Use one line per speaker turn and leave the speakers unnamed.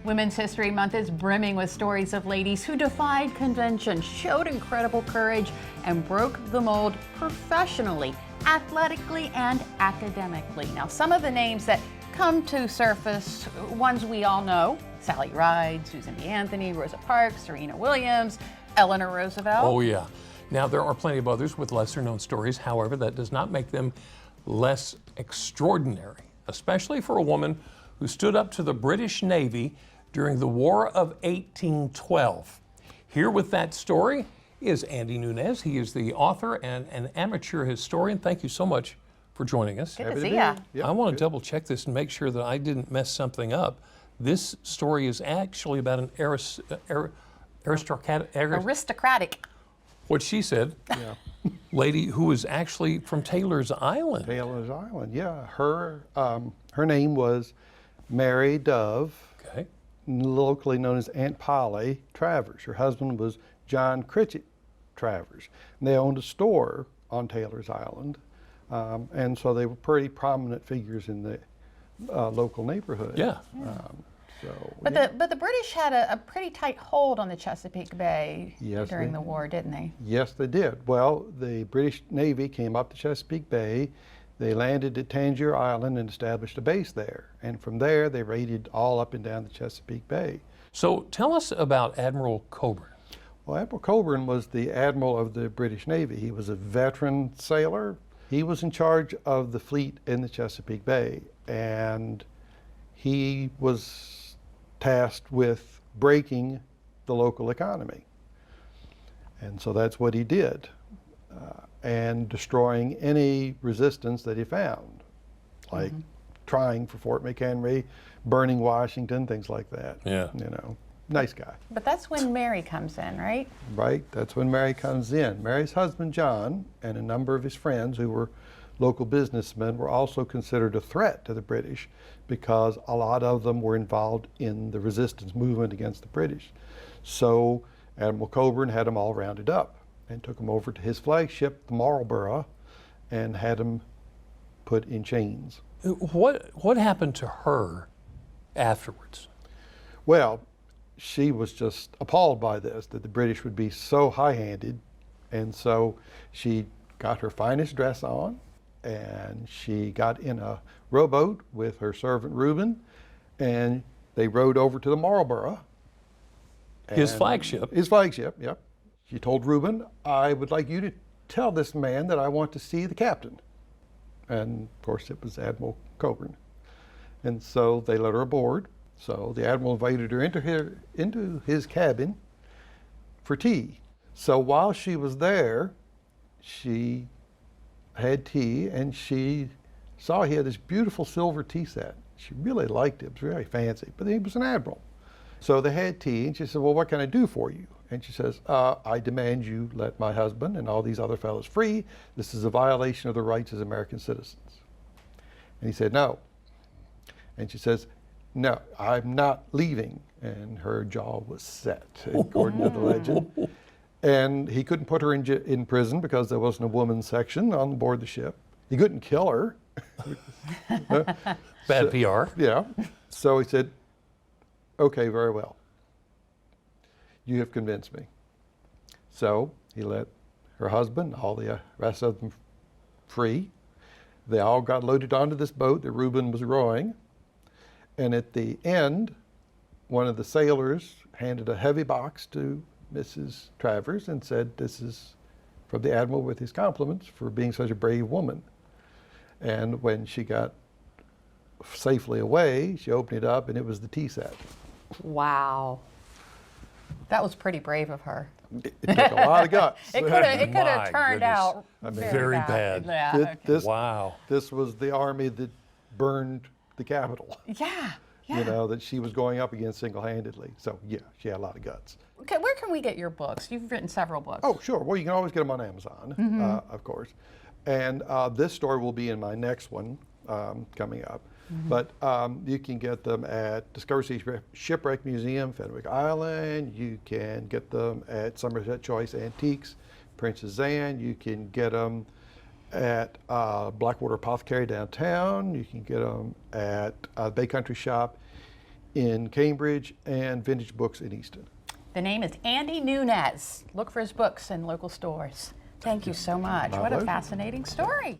Women's History Month is brimming with stories of ladies who defied convention, showed incredible courage, and broke the mold professionally, athletically, and academically. Now, some of the names that come to surface, ones we all know: Sally Ride, Susan B. Anthony, Rosa Parks, Serena Williams, Eleanor Roosevelt.
Oh yeah. Now, there are plenty of others with lesser known stories. However, that does not make them less extraordinary, especially for a woman who stood up to the British Navy during the War of 1812. Here with that story is Andy Nunez. He is the author and an amateur historian. Thank you so much for joining us.
Good to see ya.
I want to double check this and make sure that I didn't mess something up. This story is actually about an aristocratic, what she said, lady who was actually from Taylor's Island.
Taylor's Island, yeah. Her name was Mary Dove, locally known as Aunt Polly Travers. Her husband was John Critchett Travers. And they owned a store on Taylor's Island, and so they were pretty prominent figures in the local neighborhood.
Yeah.
But the British had a pretty tight hold on the Chesapeake Bay during the war, didn't they?
Yes, they did. Well, the British Navy came up the Chesapeake Bay. They landed at Tangier Island and established a base there. And from there, they raided all up and down the Chesapeake Bay.
So tell us about Admiral Cockburn.
Well, Admiral Cockburn was the admiral of the British Navy. He was a veteran sailor. He was in charge of the fleet in the Chesapeake Bay, and he was tasked with breaking the local economy. And so that's what he did, and destroying any resistance that he found, like trying for Fort McHenry, burning Washington, things like that.
Yeah.
You know, nice guy.
But that's when Mary comes in, right?
Right, that's when Mary comes in. Mary's husband, John, and a number of his friends who were local businessmen were also considered a threat to the British because a lot of them were involved in the resistance movement against the British. So Admiral Cockburn had them all rounded up and took them over to his flagship, the Marlborough, and had them put in chains.
What happened to her afterwards?
Well, she was just appalled by this, that the British would be so high-handed, and so she got her finest dress on, and she got in a rowboat with her servant Reuben, and they rowed over to the Marlborough.
His flagship.
His flagship, yep. She told Reuben, "I would like you to tell this man that I want to see the captain." And of course it was Admiral Cockburn. And so they let her aboard. So the Admiral invited her into his cabin for tea. So while she was there, she had tea, and she saw he had this beautiful silver tea set. She really liked it. It was very fancy, but he was an admiral. So they had tea, and she said, "Well, what can I do for you?" And she says, "I demand you let my husband and all these other fellows free. This is a violation of the rights as American citizens." And he said, "No." And she says, "No, I'm not leaving." And her jaw was set, according to the legend. And he couldn't put her in prison because there wasn't a woman's section on board the ship. He couldn't kill her.
Bad PR.
Yeah. So he said, "Okay, very well. You have convinced me." So he let her husband, all the rest of them, free. They all got loaded onto this boat that Reuben was rowing. And at the end, one of the sailors handed a heavy box to Mrs. Travers and said, "This is from the Admiral with his compliments for being such a brave woman." And when she got safely away, she opened it up, and it was the tea set.
Wow. That was pretty brave of her.
It took a lot of guts.
It could have turned out
very bad.
Yeah.
Wow.
This was the army that burned the Capitol.
Yeah.
You know, that she was going up against single-handedly. So yeah, she had a lot of guts.
Okay, where can we get your books? You've written several books.
Oh, sure. Well, you can always get them on Amazon, of course. And this story will be in my next one coming up. But you can get them at Discovery Sea Shipwreck Museum, Fenwick Island. You can get them at Somerset Choice Antiques, Princess Anne. You can get them at Blackwater Apothecary downtown. You can get them at Bay Country Shop in Cambridge and Vintage Books in Easton.
The name is Andy Nunez. Look for his books in local stores. Thank you so much.
My
What a
pleasure.
fascinating story.